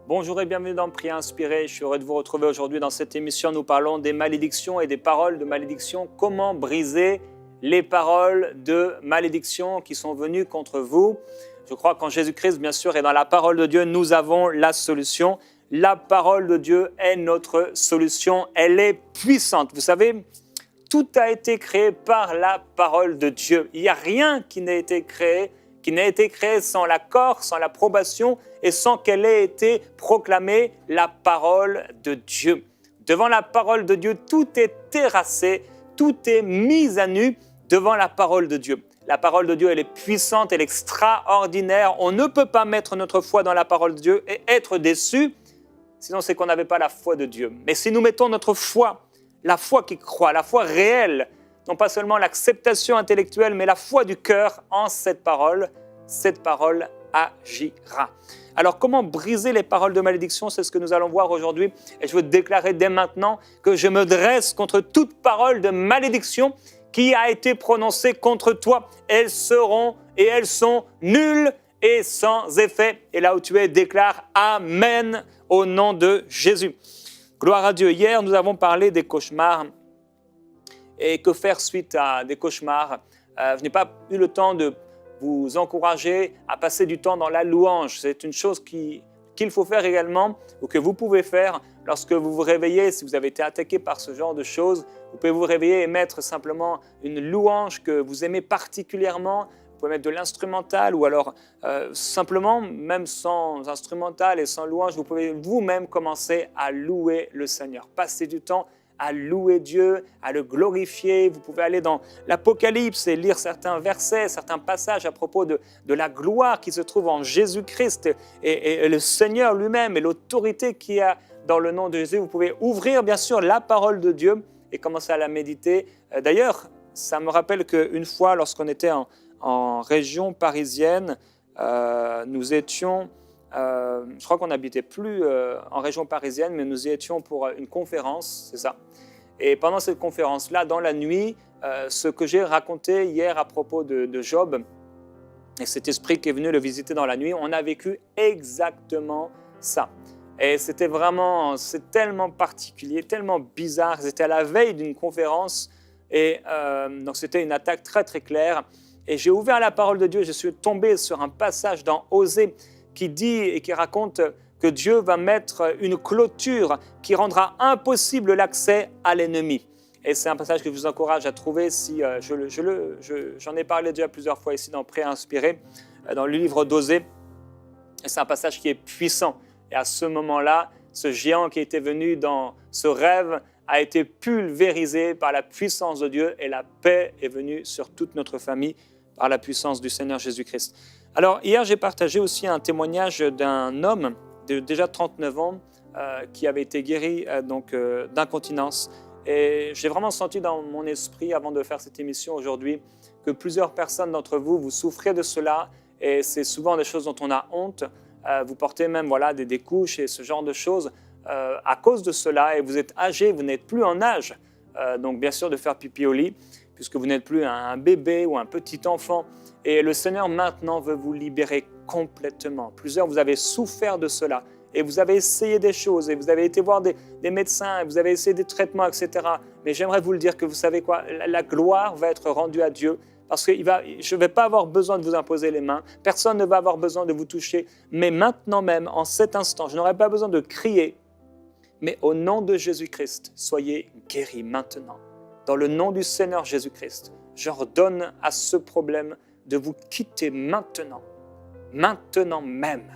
Bonjour et bienvenue dans Prière Inspirée. Je suis heureux de vous retrouver aujourd'hui dans cette émission. Nous parlons des malédictions et des paroles de malédiction. Comment briser les paroles de malédiction qui sont venues contre vous. Je crois qu'en Jésus-Christ, bien sûr, et dans la parole de Dieu, nous avons la solution. La parole de Dieu est notre solution. Elle est puissante. Vous savez, tout a été créé par la parole de Dieu. Il n'y a rien qui n'a été créé sans l'accord, sans l'approbation et sans qu'elle ait été proclamée la parole de Dieu. Devant la parole de Dieu, tout est terrassé, tout est mis à nu devant la parole de Dieu. La parole de Dieu, elle est puissante, elle est extraordinaire. On ne peut pas mettre notre foi dans la parole de Dieu et être déçu, sinon c'est qu'on n'avait pas la foi de Dieu. Mais si nous mettons notre foi, la foi qui croit, la foi réelle, non pas seulement l'acceptation intellectuelle, mais la foi du cœur en cette parole agira. Alors, comment briser les paroles de malédiction? C'est ce que nous allons voir aujourd'hui. Et je veux déclarer dès maintenant que je me dresse contre toute parole de malédiction qui a été prononcée contre toi. Elles seront et elles sont nulles et sans effet. Et là où tu es, déclare Amen au nom de Jésus. Gloire à Dieu. Hier, nous avons parlé des cauchemars. Et que faire suite à des cauchemars? Je n'ai pas eu le temps de vous encourager à passer du temps dans la louange. C'est une chose qu'il faut faire également, ou que vous pouvez faire lorsque vous vous réveillez. Si vous avez été attaqué par ce genre de choses, vous pouvez vous réveiller et mettre simplement une louange que vous aimez particulièrement. Vous pouvez mettre de l'instrumental ou alors simplement, même sans instrumental et sans louange, vous pouvez vous-même commencer à louer le Seigneur. Passez du temps à louer Dieu, à le glorifier. Vous pouvez aller dans l'Apocalypse et lire certains versets, certains passages à propos de la gloire qui se trouve en Jésus-Christ et le Seigneur lui-même et l'autorité qu'il y a dans le nom de Jésus. Vous pouvez ouvrir bien sûr la parole de Dieu et commencer à la méditer. D'ailleurs, ça me rappelle qu'une fois, lorsqu'on était en région parisienne, nous étions... je crois qu'on n'habitait plus en région parisienne, mais nous y étions pour une conférence, c'est ça. Et pendant cette conférence-là, dans la nuit, ce que j'ai raconté hier à propos de Job, et cet esprit qui est venu le visiter dans la nuit, on a vécu exactement ça. Et c'est tellement particulier, tellement bizarre. C'était à la veille d'une conférence, et donc c'était une attaque très très claire. Et j'ai ouvert la parole de Dieu, je suis tombé sur un passage dans Osée, qui dit et qui raconte que Dieu va mettre une clôture qui rendra impossible l'accès à l'ennemi. Et c'est un passage que je vous encourage à trouver. Si j'en ai parlé déjà plusieurs fois ici dans Prière Inspirée, dans le livre d'Osée. Et c'est un passage qui est puissant. Et à ce moment-là, ce géant qui était venu dans ce rêve a été pulvérisé par la puissance de Dieu et la paix est venue sur toute notre famille par la puissance du Seigneur Jésus-Christ. Alors, hier, j'ai partagé aussi un témoignage d'un homme de déjà 39 ans qui avait été guéri d'incontinence. Et j'ai vraiment senti dans mon esprit, avant de faire cette émission aujourd'hui, que plusieurs personnes d'entre vous, vous souffrez de cela. Et c'est souvent des choses dont on a honte. Vous portez même des couches et ce genre de choses à cause de cela. Et vous êtes âgé, vous n'êtes plus en âge, donc bien sûr de faire pipi au lit, puisque vous n'êtes plus un bébé ou un petit enfant. Et le Seigneur maintenant veut vous libérer complètement. Plusieurs, vous avez souffert de cela et vous avez essayé des choses et vous avez été voir des médecins et vous avez essayé des traitements, etc. Mais j'aimerais vous le dire que vous savez quoi, la gloire va être rendue à Dieu parce que je ne vais pas avoir besoin de vous imposer les mains, personne ne va avoir besoin de vous toucher, mais maintenant même, en cet instant, je n'aurai pas besoin de crier, mais au nom de Jésus-Christ, soyez guéris maintenant. Dans le nom du Seigneur Jésus-Christ, j'ordonne à ce problème de vous quitter maintenant même.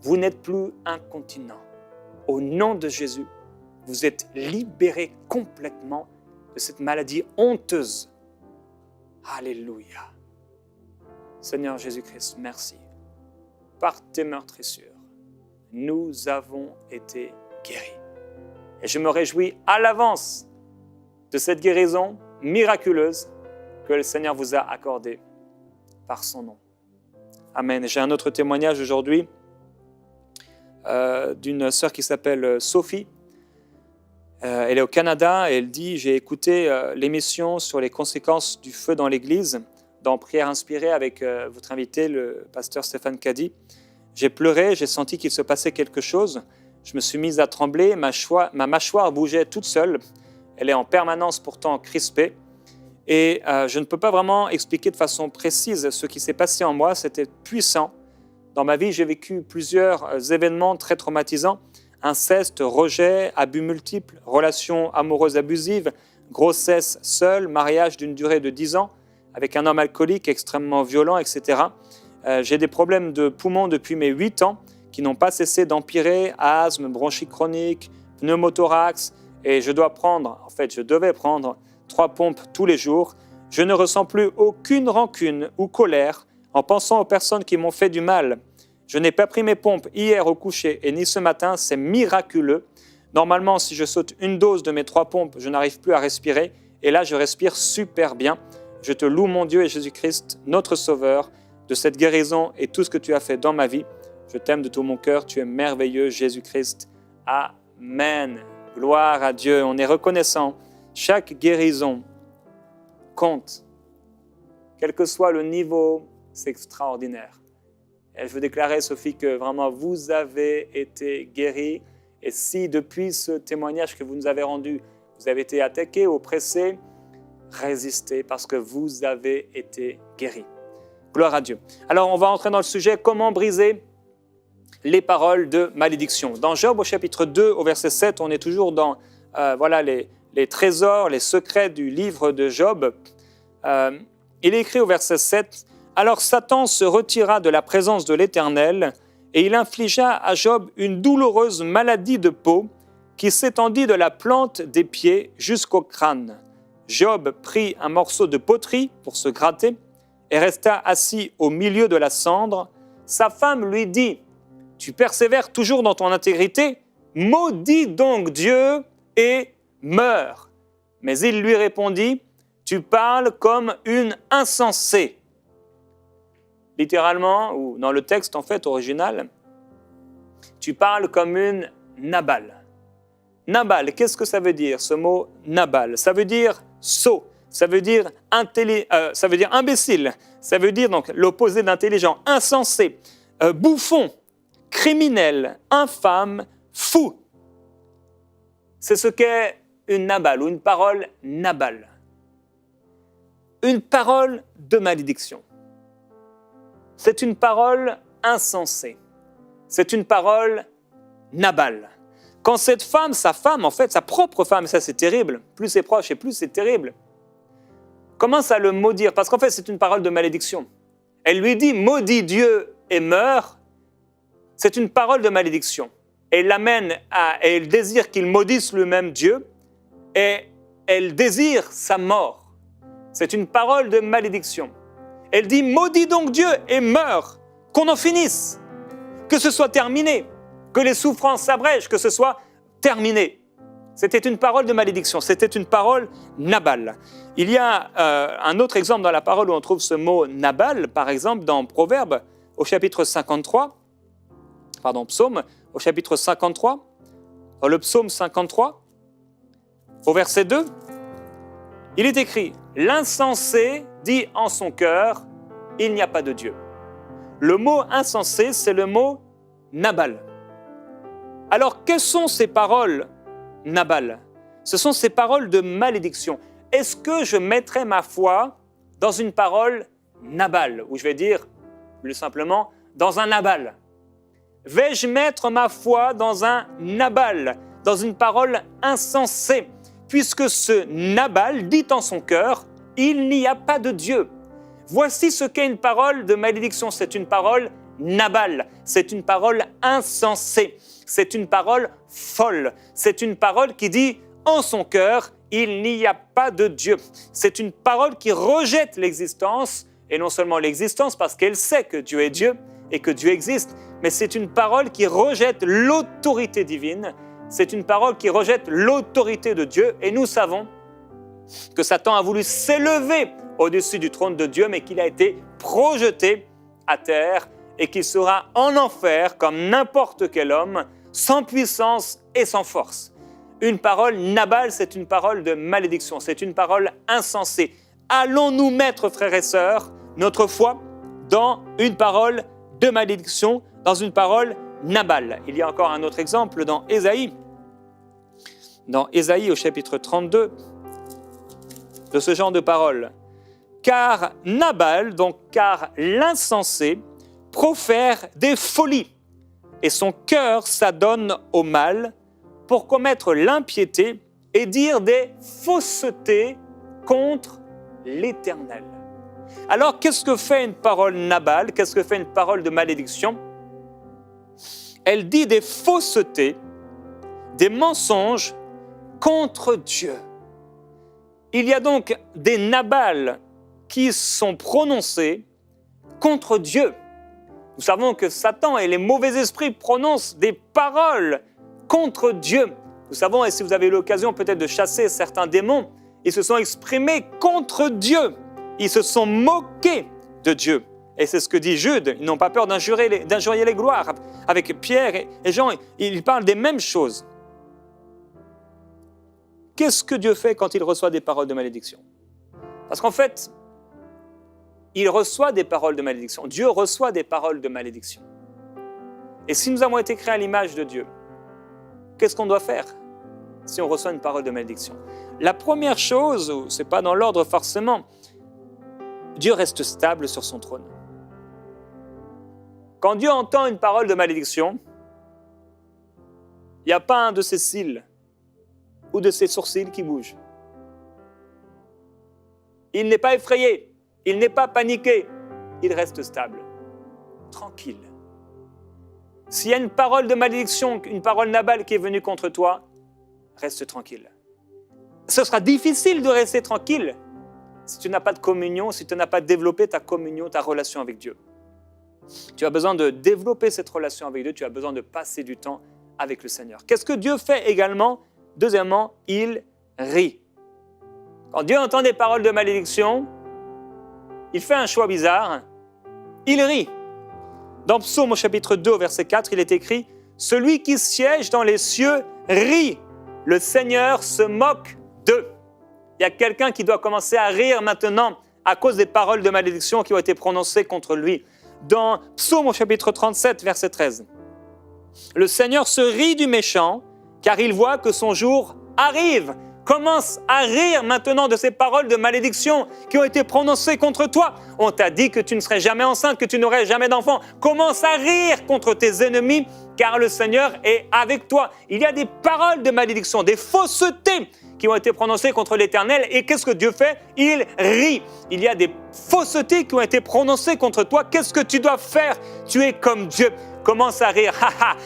Vous n'êtes plus incontinent. Au nom de Jésus, vous êtes libérés complètement de cette maladie honteuse. Alléluia. Seigneur Jésus-Christ, merci. Par tes meurtrissures, nous avons été guéris. Et je me réjouis à l'avance de cette guérison miraculeuse que le Seigneur vous a accordée par son nom. Amen. J'ai un autre témoignage aujourd'hui d'une sœur qui s'appelle Sophie. Elle est au Canada et elle dit « J'ai écouté l'émission sur les conséquences du feu dans l'Église, dans Prière Inspirée avec votre invité, le pasteur Stéphane Caddy. J'ai pleuré, j'ai senti qu'il se passait quelque chose. Je me suis mise à trembler, ma mâchoire bougeait toute seule. Elle est en permanence pourtant crispée. Et je ne peux pas vraiment expliquer de façon précise ce qui s'est passé en moi. C'était puissant. Dans ma vie, j'ai vécu plusieurs événements très traumatisants. Inceste, rejet, abus multiples, relations amoureuses abusives, grossesse seule, mariage d'une durée de 10 ans avec un homme alcoolique extrêmement violent, etc. J'ai des problèmes de poumons depuis mes 8 ans qui n'ont pas cessé d'empirer, asthme, bronchite chronique, pneumothorax, et je devais prendre 3 pompes tous les jours. Je ne ressens plus aucune rancune ou colère en pensant aux personnes qui m'ont fait du mal. Je n'ai pas pris mes pompes hier au coucher et ni ce matin, c'est miraculeux. Normalement, si je saute une dose de mes 3 pompes, je n'arrive plus à respirer, et là, je respire super bien. Je te loue, mon Dieu et Jésus-Christ, notre Sauveur, de cette guérison et tout ce que tu as fait dans ma vie. Je t'aime de tout mon cœur, tu es merveilleux, Jésus-Christ. Amen. Gloire à Dieu. On est reconnaissant. Chaque guérison compte. Quel que soit le niveau, c'est extraordinaire. Et je veux déclarer, Sophie, que vraiment vous avez été guérie. Et si depuis ce témoignage que vous nous avez rendu, vous avez été attaqué, oppressé, résistez parce que vous avez été guéri. Gloire à Dieu. Alors, on va entrer dans le sujet, comment briser les paroles de malédiction. Dans Job, au chapitre 2, au verset 7, on est toujours dans les trésors, les secrets du livre de Job. Il est écrit au verset 7, « Alors Satan se retira de la présence de l'Éternel, et il infligea à Job une douloureuse maladie de peau qui s'étendit de la plante des pieds jusqu'au crâne. Job prit un morceau de poterie pour se gratter et resta assis au milieu de la cendre. Sa femme lui dit, « Tu persévères toujours dans ton intégrité, maudis donc Dieu et meurs. » Mais il lui répondit, « Tu parles comme une insensée. » Littéralement, ou dans le texte en fait original, tu parles comme une Nabal. Nabal, qu'est-ce que ça veut dire ce mot Nabal? Ça veut dire sot, ça veut dire imbécile, ça veut dire donc l'opposé d'intelligent, insensé, bouffon, criminel, infâme, fou. C'est ce qu'est une Nabal ou une parole Nabal. Une parole de malédiction. C'est une parole insensée. C'est une parole Nabal. Quand cette femme, sa femme, en fait, sa propre femme, ça c'est terrible, plus c'est proche et plus c'est terrible, commence à le maudire, parce qu'en fait c'est une parole de malédiction. Elle lui dit « maudis Dieu et meurs », c'est une parole de malédiction. Elle l'amène et elle désire qu'il maudisse lui-même Dieu, et elle désire sa mort. C'est une parole de malédiction. Elle dit « maudis donc Dieu et meurs », qu'on en finisse, que ce soit terminé, que les souffrances s'abrègent, que ce soit terminé. C'était une parole de malédiction, c'était une parole Nabal. Il y a un autre exemple dans la parole où on trouve ce mot Nabal, par exemple dans Proverbe, au chapitre 53, Psaume, au chapitre 53, dans le psaume 53, au verset 2, il est écrit « L'insensé dit en son cœur, il n'y a pas de Dieu. » Le mot insensé, c'est le mot Nabal. Alors, quelles sont ces paroles Nabal? Ce sont ces paroles de malédiction. Est-ce que je mettrai ma foi dans une parole Nabal, ou je vais dire plus simplement dans un Nabal? Vais-je mettre ma foi dans un Nabal, dans une parole insensée, puisque ce Nabal dit en son cœur, il n'y a pas de Dieu. Voici ce qu'est une parole de malédiction, c'est une parole Nabal, c'est une parole insensée, c'est une parole folle, c'est une parole qui dit en son cœur, il n'y a pas de Dieu. C'est une parole qui rejette l'existence, et non seulement l'existence parce qu'elle sait que Dieu est Dieu et que Dieu existe, mais c'est une parole qui rejette l'autorité divine, c'est une parole qui rejette l'autorité de Dieu, et nous savons que Satan a voulu s'élever au-dessus du trône de Dieu, mais qu'il a été projeté à terre et qu'il sera en enfer comme n'importe quel homme, sans puissance et sans force. Une parole Nabal, c'est une parole de malédiction, c'est une parole insensée. Allons-nous mettre, frères et sœurs, notre foi dans une parole de malédiction, dans une parole Nabal. Il y a encore un autre exemple dans Ésaïe au chapitre 32, de ce genre de parole. Car Nabal, car l'insensé, profère des folies, et son cœur s'adonne au mal pour commettre l'impiété et dire des faussetés contre l'Éternel. Alors, qu'est-ce que fait une parole Nabal? Qu'est-ce que fait une parole de malédiction? Elle dit des faussetés, des mensonges contre Dieu. Il y a donc des Nabal qui sont prononcés contre Dieu. Nous savons que Satan et les mauvais esprits prononcent des paroles contre Dieu. Nous savons, et si vous avez l'occasion peut-être de chasser certains démons, ils se sont exprimés contre Dieu. Ils se sont moqués de Dieu. Et c'est ce que dit Jude. Ils n'ont pas peur d'injurier les gloires. Avec Pierre et Jean, ils parlent des mêmes choses. Qu'est-ce que Dieu fait quand il reçoit des paroles de malédiction? Parce qu'en fait, il reçoit des paroles de malédiction. Dieu reçoit des paroles de malédiction. Et si nous avons été créés à l'image de Dieu, qu'est-ce qu'on doit faire si on reçoit une parole de malédiction? La première chose, ce n'est pas dans l'ordre forcément, Dieu reste stable sur son trône. Quand Dieu entend une parole de malédiction, il n'y a pas un de ses cils ou de ses sourcils qui bouge. Il n'est pas effrayé, il n'est pas paniqué, il reste stable, tranquille. S'il y a une parole de malédiction, une parole Nabal qui est venue contre toi, reste tranquille. Ce sera difficile de rester tranquille si tu n'as pas de communion, si tu n'as pas développé ta communion, ta relation avec Dieu. Tu as besoin de développer cette relation avec Dieu, tu as besoin de passer du temps avec le Seigneur. Qu'est-ce que Dieu fait également? Deuxièmement, il rit. Quand Dieu entend des paroles de malédiction, il fait un choix bizarre, il rit. Dans Psaume au chapitre 2, verset 4, il est écrit « Celui qui siège dans les cieux rit, le Seigneur se moque d'eux. » Il y a quelqu'un qui doit commencer à rire maintenant à cause des paroles de malédiction qui ont été prononcées contre lui. Dans Psaume au chapitre 37, verset 13, « Le Seigneur se rit du méchant, car il voit que son jour arrive. » Commence à rire maintenant de ces paroles de malédiction qui ont été prononcées contre toi. On t'a dit que tu ne serais jamais enceinte, que tu n'aurais jamais d'enfant. Commence à rire contre tes ennemis, car le Seigneur est avec toi. Il y a des paroles de malédiction, des faussetés qui ont été prononcées contre l'Éternel. Et qu'est-ce que Dieu fait? Il rit. Il y a des faussetés qui ont été prononcées contre toi. Qu'est-ce que tu dois faire? Tu es comme Dieu. Commence à rire.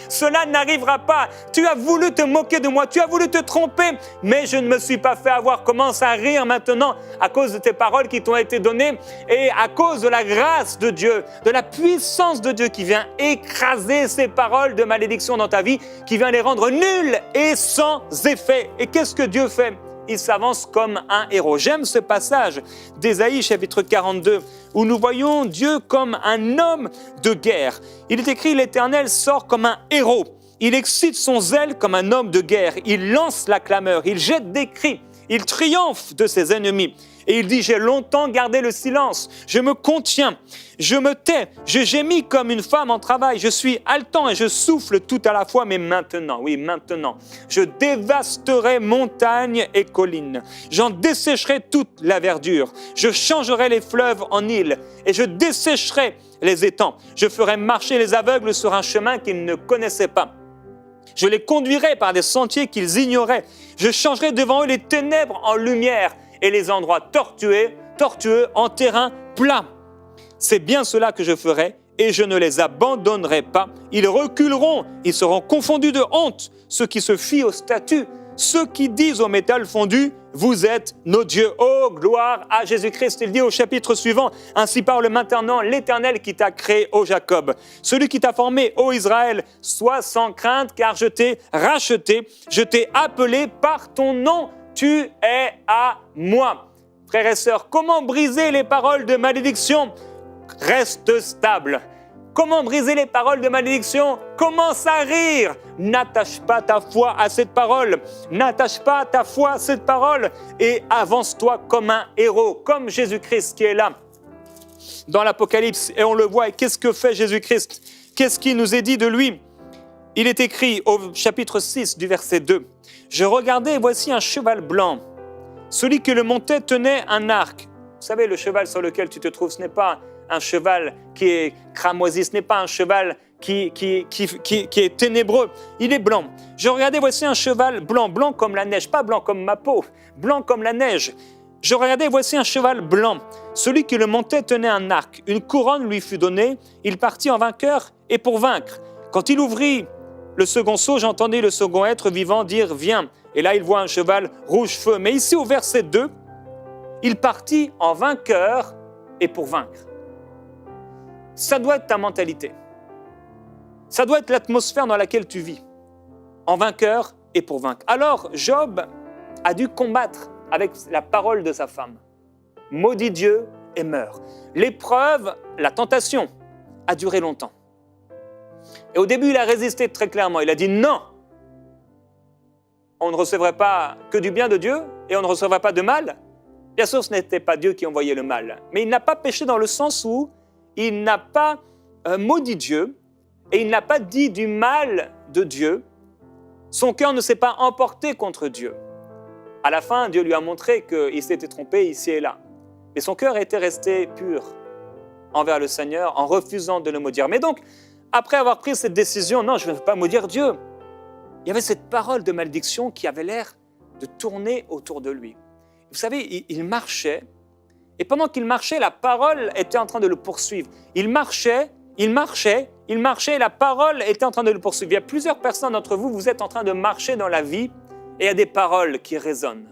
Cela n'arrivera pas. Tu as voulu te moquer de moi. Tu as voulu te tromper. Mais je ne me suis pas fait avoir. Commence à rire maintenant à cause de tes paroles qui t'ont été données et à cause de la grâce de Dieu, de la puissance de Dieu qui vient écraser ces paroles de malédiction dans ta vie, qui vient les rendre nulles et sans effet. Et qu'est-ce que Dieu fait? Il s'avance comme un héros. J'aime ce passage d'Ésaïe chapitre 42 où nous voyons Dieu comme un homme de guerre. Il est écrit « L'Éternel sort comme un héros. Il excite son zèle comme un homme de guerre. Il lance la clameur, il jette des cris. Il triomphe de ses ennemis. » Et il dit « J'ai longtemps gardé le silence. Je me contiens. Je me tais. Je gémis comme une femme en travail. Je suis haletant et je souffle tout à la fois. Mais maintenant, oui, maintenant, je dévasterai montagnes et collines. J'en dessécherai toute la verdure. Je changerai les fleuves en îles et je dessécherai les étangs. Je ferai marcher les aveugles sur un chemin qu'ils ne connaissaient pas. Je les conduirai par des sentiers qu'ils ignoraient. Je changerai devant eux les ténèbres en lumière et les endroits tortueux en terrain plat. C'est bien cela que je ferai et je ne les abandonnerai pas. Ils reculeront, ils seront confondus de honte, ceux qui se fient au statut, ceux qui disent au métal fondu, vous êtes nos dieux. Oh, gloire à Jésus-Christ. Il dit au chapitre suivant, ainsi parle maintenant l'Éternel qui t'a créé, ô Jacob. Celui qui t'a formé, ô Israël, sois sans crainte, car je t'ai racheté, je t'ai appelé par ton nom. Tu es à moi. Frères et sœurs, comment briser les paroles de malédiction? Reste stable. Comment briser les paroles de malédiction? Commence à rire. N'attache pas ta foi à cette parole. N'attache pas ta foi à cette parole et avance-toi comme un héros, comme Jésus-Christ qui est là dans l'Apocalypse. Et on le voit. Et qu'est-ce que fait Jésus-Christ? qu'est-ce qui nous est dit de lui? Il est écrit au chapitre 6 du verset 2. « Je regardais et voici un cheval blanc. Celui qui le montait tenait un arc. » Vous savez, le cheval sur lequel tu te trouves, ce n'est pas un cheval qui est cramoisi, ce n'est pas un cheval qui est ténébreux. Il est blanc. Je regardais, voici un cheval blanc, blanc comme la neige, pas blanc comme ma peau, blanc comme la neige. Je regardais, voici un cheval blanc. Celui qui le montait tenait un arc. Une couronne lui fut donnée. Il partit en vainqueur et pour vaincre. Quand il ouvrit le second sceau, j'entendis le second être vivant dire « Viens ». Et là, il voit un cheval rouge feu. Mais ici, au verset 2, il partit en vainqueur et pour vaincre. Ça doit être ta mentalité. Ça doit être l'atmosphère dans laquelle tu vis. En vainqueur et pour vaincre. Alors, Job a dû combattre avec la parole de sa femme. Maudit Dieu et meurt. L'épreuve, la tentation, a duré longtemps. Et au début, il a résisté très clairement. Il a dit non. On ne recevrait pas que du bien de Dieu et on ne recevrait pas de mal. Bien sûr, ce n'était pas Dieu qui envoyait le mal. Mais il n'a pas péché dans le sens où il n'a pas maudit Dieu et il n'a pas dit du mal de Dieu. Son cœur ne s'est pas emporté contre Dieu. À la fin, Dieu lui a montré qu'il s'était trompé ici et là. Mais son cœur était resté pur envers le Seigneur en refusant de le maudire. Mais donc, après avoir pris cette décision, non, je ne veux pas maudire Dieu. Il y avait cette parole de malédiction qui avait l'air de tourner autour de lui. Vous savez, il marchait, et pendant qu'il marchait, la parole était en train de le poursuivre. Il marchait, et la parole était en train de le poursuivre. Il y a plusieurs personnes d'entre vous, vous êtes en train de marcher dans la vie, et il y a des paroles qui résonnent.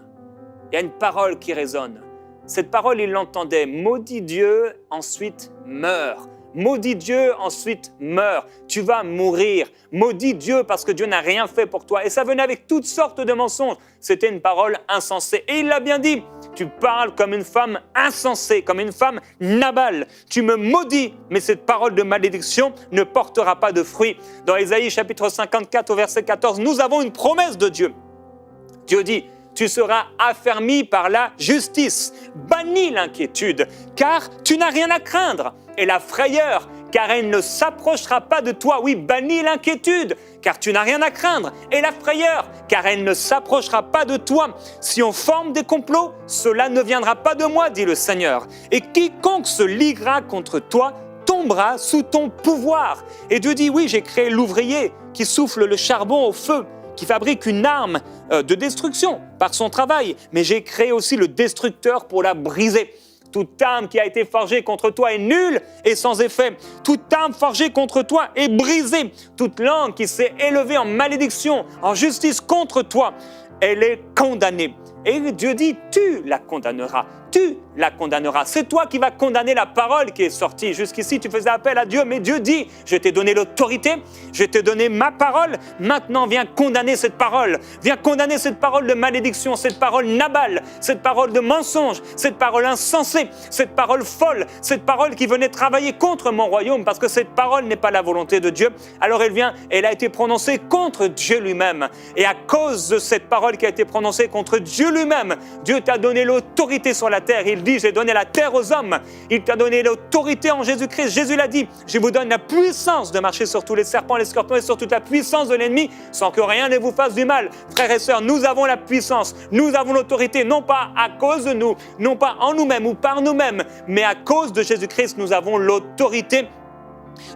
Il y a une parole qui résonne. Cette parole, il l'entendait. Maudit Dieu, ensuite meurt. Maudit Dieu, ensuite meurt. Tu vas mourir. Maudit Dieu parce que Dieu n'a rien fait pour toi. Et ça venait avec toutes sortes de mensonges. C'était une parole insensée. Et il l'a bien dit. Tu parles comme une femme insensée, comme une femme Nabal. Tu me maudis, mais cette parole de malédiction ne portera pas de fruit. Dans Ésaïe chapitre 54 au verset 14, nous avons une promesse de Dieu. Dieu dit, tu seras affermi par la justice. Bannis l'inquiétude, car tu n'as rien à craindre. Et la frayeur, car elle ne s'approchera pas de toi. Oui, bannis l'inquiétude, car tu n'as rien à craindre. Et la frayeur, car elle ne s'approchera pas de toi. Si on forme des complots, cela ne viendra pas de moi, dit le Seigneur. Et quiconque se liguera contre toi tombera sous ton pouvoir. Et Dieu dit, oui, j'ai créé l'ouvrier qui souffle le charbon au feu, qui fabrique une arme de destruction par son travail. Mais j'ai créé aussi le destructeur pour la briser. Toute arme qui a été forgée contre toi est nulle et sans effet. Toute arme forgée contre toi est brisée. Toute langue qui s'est élevée en malédiction, en justice contre toi, elle est condamnée. Et Dieu dit, tu la condamneras. Tu la condamneras. C'est toi qui vas condamner la parole qui est sortie. Jusqu'ici, tu faisais appel à Dieu, mais Dieu dit, je t'ai donné l'autorité, je t'ai donné ma parole, maintenant viens condamner cette parole. Viens condamner cette parole de malédiction, cette parole Nabal, cette parole de mensonge, cette parole insensée, cette parole folle, cette parole qui venait travailler contre mon royaume, parce que cette parole n'est pas la volonté de Dieu. Alors elle vient, elle a été prononcée contre Dieu lui-même. Et à cause de cette parole qui a été prononcée contre Dieu lui-même, Dieu t'a donné l'autorité sur la terre. Il dit, j'ai donné la terre aux hommes. Il t'a donné l'autorité en Jésus-Christ. Jésus l'a dit, je vous donne la puissance de marcher sur tous les serpents, les scorpions et sur toute la puissance de l'ennemi sans que rien ne vous fasse du mal. Frères et sœurs, nous avons la puissance, nous avons l'autorité, non pas à cause de nous, non pas en nous-mêmes ou par nous-mêmes, mais à cause de Jésus-Christ, nous avons l'autorité.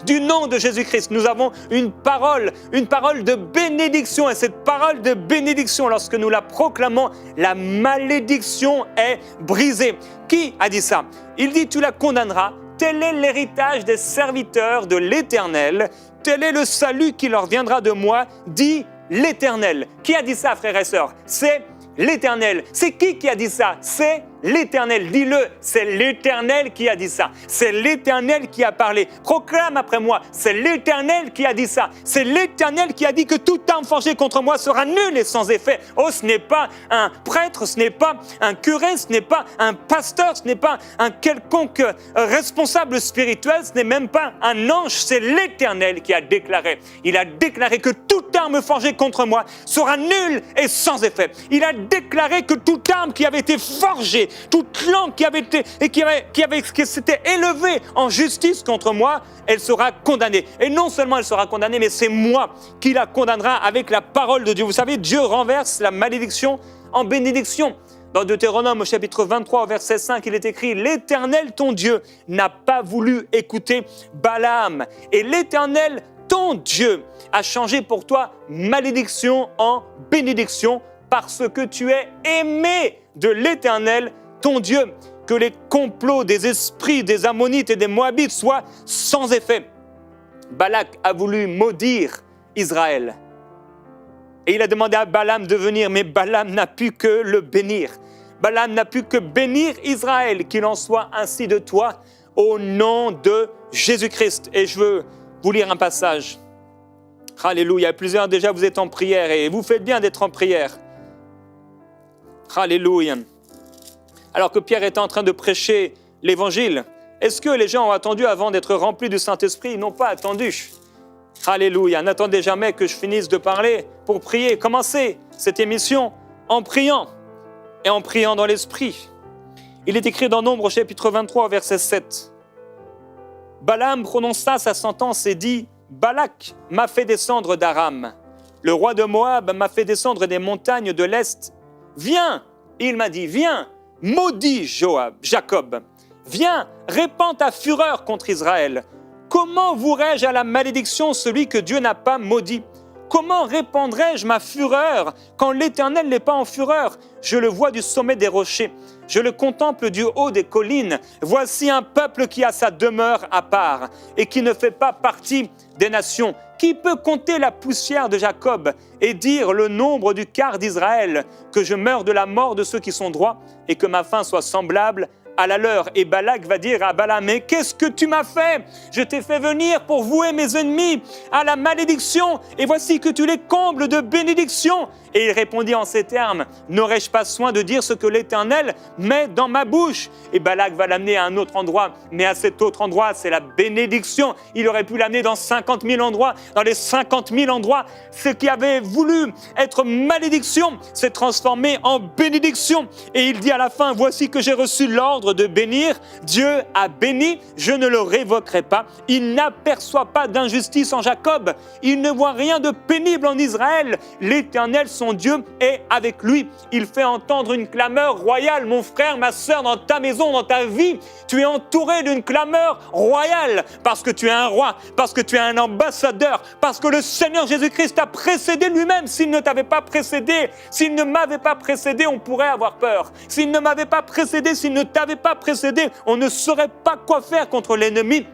Du nom de Jésus-Christ, nous avons une parole de bénédiction. Et cette parole de bénédiction, lorsque nous la proclamons, la malédiction est brisée. Qui a dit ça? Il dit, tu la condamneras. Tel est l'héritage des serviteurs de l'Éternel. Tel est le salut qui leur viendra de moi, dit l'Éternel. Qui a dit ça, frères et sœurs? C'est l'Éternel. C'est qui a dit ça? C'est l'Éternel. Dis-le, c'est l'Éternel qui a dit ça. C'est l'Éternel qui a parlé. Proclame après moi, c'est l'Éternel qui a dit ça. C'est l'Éternel qui a dit que toute arme forgée contre moi sera nulle et sans effet. Oh, ce n'est pas un prêtre, ce n'est pas un curé, ce n'est pas un pasteur, ce n'est pas un quelconque responsable spirituel, ce n'est même pas un ange, c'est l'Éternel qui a déclaré. Il a déclaré que toute arme arme forgée contre moi sera nulle et sans effet. Il a déclaré que toute arme qui avait été forgée, toute langue qui s'était élevée en justice contre moi, elle sera condamnée. Et non seulement elle sera condamnée, mais c'est moi qui la condamnera avec la parole de Dieu. Vous savez, Dieu renverse la malédiction en bénédiction. Dans Deutéronome, au chapitre 23, au verset 5, il est écrit « L'Éternel, ton Dieu, n'a pas voulu écouter Balaam. Et l'Éternel, ton Dieu, a changé pour toi malédiction en bénédiction parce que tu es aimé de l'Éternel, ton Dieu. Que les complots des esprits des Ammonites et des Moabites soient sans effet. » Balak a voulu maudire Israël. Et il a demandé à Balaam de venir, mais Balaam n'a pu que le bénir. Balaam n'a pu que bénir Israël, qu'il en soit ainsi de toi, au nom de Jésus-Christ. Et je veux vous lire un passage. Alléluia. Plusieurs déjà, vous êtes en prière et vous faites bien d'être en prière. Alléluia. Alors que Pierre était en train de prêcher l'évangile, est-ce que les gens ont attendu avant d'être remplis du Saint-Esprit? Ils n'ont pas attendu. Alléluia. N'attendez jamais que je finisse de parler pour prier. Commencez cette émission en priant et en priant dans l'Esprit. Il est écrit dans Nombre chapitre 23, verset 7. Balaam prononça sa sentence et dit « Balak m'a fait descendre d'Aram. Le roi de Moab m'a fait descendre des montagnes de l'Est. Viens, il m'a dit, viens, maudit Jacob. Viens, répands ta fureur contre Israël. Comment vouerai-je à la malédiction celui que Dieu n'a pas maudit? Comment répandrai-je ma fureur quand l'Éternel n'est pas en fureur? Je le vois du sommet des rochers, je le contemple du haut des collines. Voici un peuple qui a sa demeure à part et qui ne fait pas partie des nations. Qui peut compter la poussière de Jacob et dire le nombre du quart d'Israël, que je meure de la mort de ceux qui sont droits et que ma fin soit semblable à la leur? Et Balak va dire à Balaam, mais qu'est-ce que tu m'as fait? Je t'ai fait venir pour vouer mes ennemis à la malédiction, et voici que tu les combles de bénédiction. Et il répondit en ces termes, n'aurais-je pas soin de dire ce que l'Éternel met dans ma bouche? Et Balak va l'amener à un autre endroit, mais à cet autre endroit, c'est la bénédiction. Il aurait pu l'amener dans 50 000 endroits. Dans les 50 000 endroits, ce qui avait voulu être malédiction s'est transformé en bénédiction. Et il dit à la fin, voici que j'ai reçu l'ordre de bénir. Dieu a béni, je ne le révoquerai pas. Il n'aperçoit pas d'injustice en Jacob. Il ne voit rien de pénible en Israël. L'Éternel, son Dieu, est avec lui. Il fait entendre une clameur royale. Mon frère, ma sœur, dans ta maison, dans ta vie, tu es entouré d'une clameur royale parce que tu es un roi, parce que tu es un ambassadeur, parce que le Seigneur Jésus-Christ t'a précédé lui-même. S'il ne t'avait pas précédé, s'il ne m'avait pas précédé, on pourrait avoir peur. S'il ne m'avait pas précédé, s'il ne t'avait pas précédé, on ne saurait pas quoi faire contre l'ennemi.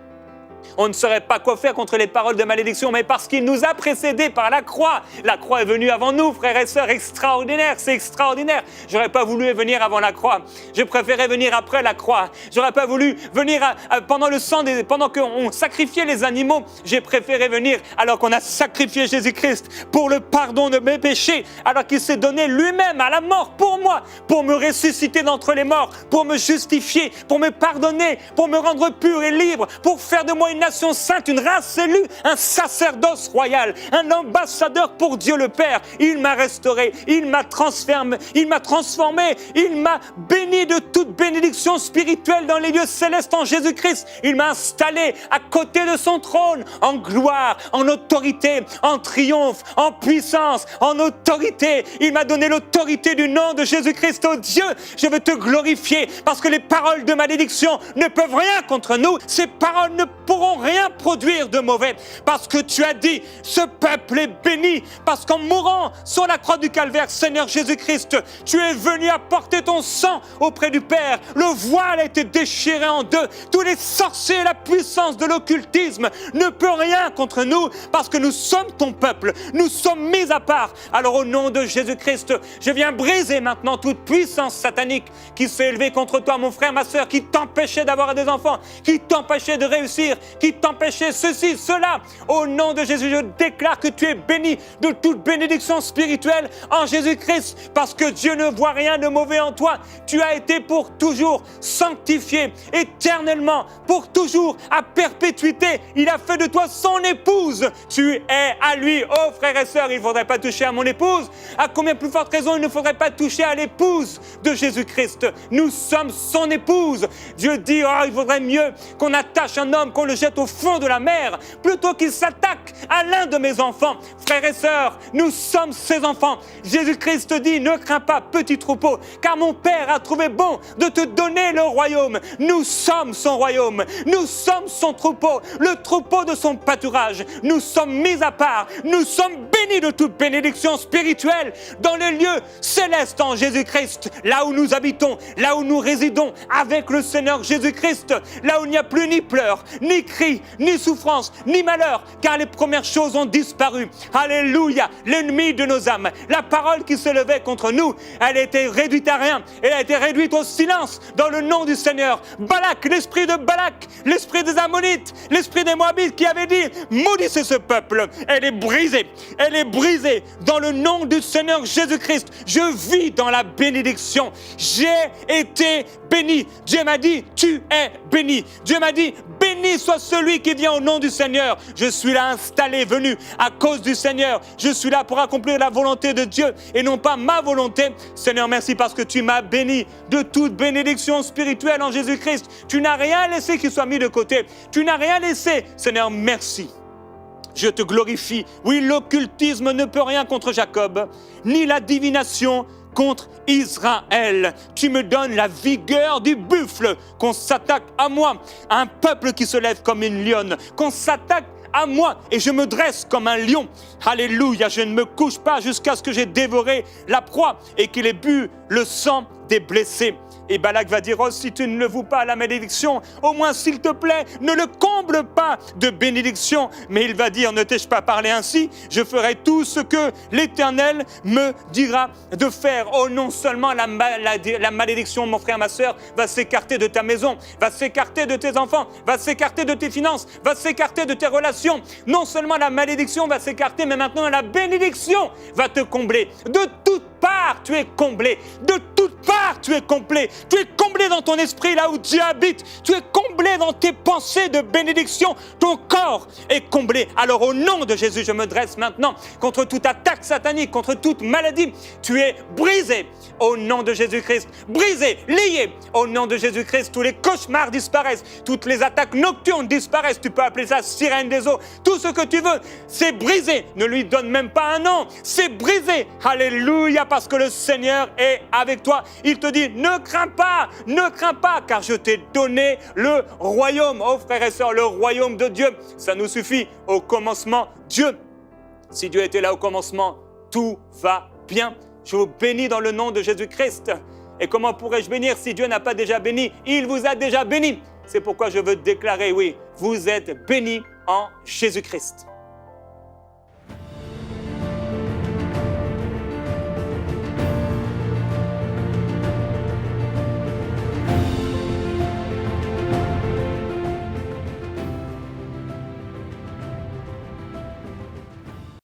On ne saurait pas quoi faire contre les paroles de malédiction, mais parce qu'il nous a précédés par la croix. La croix est venue avant nous, frères et sœurs, extraordinaire, c'est extraordinaire. J'aurais pas voulu venir avant la croix. Je préférais venir après la croix. J'aurais pas voulu venir pendant le sang, pendant qu'on sacrifiait les animaux. J'ai préféré venir alors qu'on a sacrifié Jésus-Christ pour le pardon de mes péchés, alors qu'il s'est donné lui-même à la mort pour moi, pour me ressusciter d'entre les morts, pour me justifier, pour me pardonner, pour me rendre pur et libre, pour faire de moi une nation sainte, une race élue, un sacerdoce royal, un ambassadeur pour Dieu le Père. Il m'a restauré, il m'a transformé, il m'a béni de toute bénédiction spirituelle dans les lieux célestes en Jésus-Christ. Il m'a installé à côté de son trône, en gloire, en autorité, en triomphe, en puissance, en autorité. Il m'a donné l'autorité du nom de Jésus-Christ. Oh Dieu, je veux te glorifier parce que les paroles de malédiction ne peuvent rien contre nous. Ces paroles ne pourront rien produire de mauvais parce que tu as dit, ce peuple est béni parce qu'en mourant sur la croix du Calvaire, Seigneur Jésus-Christ, tu es venu apporter ton sang auprès du Père. Le voile a été déchiré en deux. Tous les sorciers, la puissance de l'occultisme ne peut rien contre nous parce que nous sommes ton peuple. Nous sommes mis à part. Alors au nom de Jésus-Christ, je viens briser maintenant toute puissance satanique qui s'est élevée contre toi, mon frère, ma sœur, qui t'empêchait d'avoir des enfants, qui t'empêchait de réussir, qui t'empêchaient ceci, cela. Au nom de Jésus, je déclare que tu es béni de toute bénédiction spirituelle en Jésus-Christ, parce que Dieu ne voit rien de mauvais en toi. Tu as été pour toujours sanctifié, éternellement, pour toujours, à perpétuité. Il a fait de toi son épouse. Tu es à lui. Oh frères et sœurs, il ne faudrait pas toucher à mon épouse. À combien plus forte raison il ne faudrait pas toucher à l'épouse de Jésus-Christ. Nous sommes son épouse. Dieu dit, oh, il vaudrait mieux qu'on attache un homme, qu'on le jette au fond de la mer, plutôt qu'il s'attaque à l'un de mes enfants. Frères et sœurs, nous sommes ses enfants. Jésus-Christ dit, ne crains pas, petit troupeau, car mon Père a trouvé bon de te donner le royaume. Nous sommes son royaume. Nous sommes son troupeau, le troupeau de son pâturage. Nous sommes mis à part. Nous sommes bénis de toute bénédiction spirituelle dans les lieux célestes en Jésus-Christ, là où nous habitons, là où nous résidons avec le Seigneur Jésus-Christ, là où il n'y a plus ni pleurs, ni cris, ni souffrance, ni malheur, car les premières choses ont disparu. Alléluia, l'ennemi de nos âmes, la parole qui se levait contre nous, elle a été réduite à rien, elle a été réduite au silence dans le nom du Seigneur. Balak, l'esprit de Balak, l'esprit des Ammonites, l'esprit des Moabites qui avait dit, maudissez ce peuple, elle est brisée dans le nom du Seigneur Jésus-Christ. Je vis dans la bénédiction. J'ai été béni. Dieu m'a dit, tu es béni. Dieu m'a dit, béni soit celui qui vient au nom du Seigneur. Je suis là installé, venu à cause du Seigneur. Je suis là pour accomplir la volonté de Dieu et non pas ma volonté. Seigneur, merci parce que tu m'as béni de toute bénédiction spirituelle en Jésus-Christ. Tu n'as rien laissé qui soit mis de côté. Tu n'as rien laissé. Seigneur, merci. Je te glorifie. Oui, l'occultisme ne peut rien contre Jacob, ni la divination contre Israël. Tu me donnes la vigueur du buffle, qu'on s'attaque à moi, à un peuple qui se lève comme une lionne, qu'on s'attaque à moi et je me dresse comme un lion. Alléluia, je ne me couche pas jusqu'à ce que j'ai dévoré la proie et qu'il ait bu le sang des blessés. Et Balak va dire, oh, si tu ne le voues pas la malédiction, au moins s'il te plaît, ne le comble pas de bénédiction. Mais il va dire, ne t'ai-je pas parlé ainsi? Je ferai tout ce que l'Éternel me dira de faire. Oh, non seulement la malédiction, mon frère, ma sœur, va s'écarter de ta maison, va s'écarter de tes enfants, va s'écarter de tes finances, va s'écarter de tes relations. Non seulement la malédiction va s'écarter, mais maintenant la bénédiction va te combler. De toute part, tu es comblé. De toute part, tu es complet. Tu es comblé dans ton esprit, là où Dieu habite. Tu es comblé dans tes pensées de bénédiction. Ton corps est comblé. Alors, au nom de Jésus, je me dresse maintenant contre toute attaque satanique, contre toute maladie. Tu es brisé au nom de Jésus-Christ. Brisé, lié au nom de Jésus-Christ. Tous les cauchemars disparaissent. Toutes les attaques nocturnes disparaissent. Tu peux appeler ça sirène des eaux. Tout ce que tu veux, c'est brisé. Ne lui donne même pas un nom. C'est brisé. Alléluia, parce que le Seigneur est avec toi. Il te dit, ne crains pas, car je t'ai donné le royaume. Oh frères et sœurs, le royaume de Dieu, ça nous suffit. Au commencement, Dieu. Si Dieu était là au commencement, tout va bien. Je vous bénis dans le nom de Jésus-Christ. Et comment pourrais-je bénir si Dieu n'a pas déjà béni? Il vous a déjà béni. C'est pourquoi je veux déclarer, oui, vous êtes bénis en Jésus-Christ.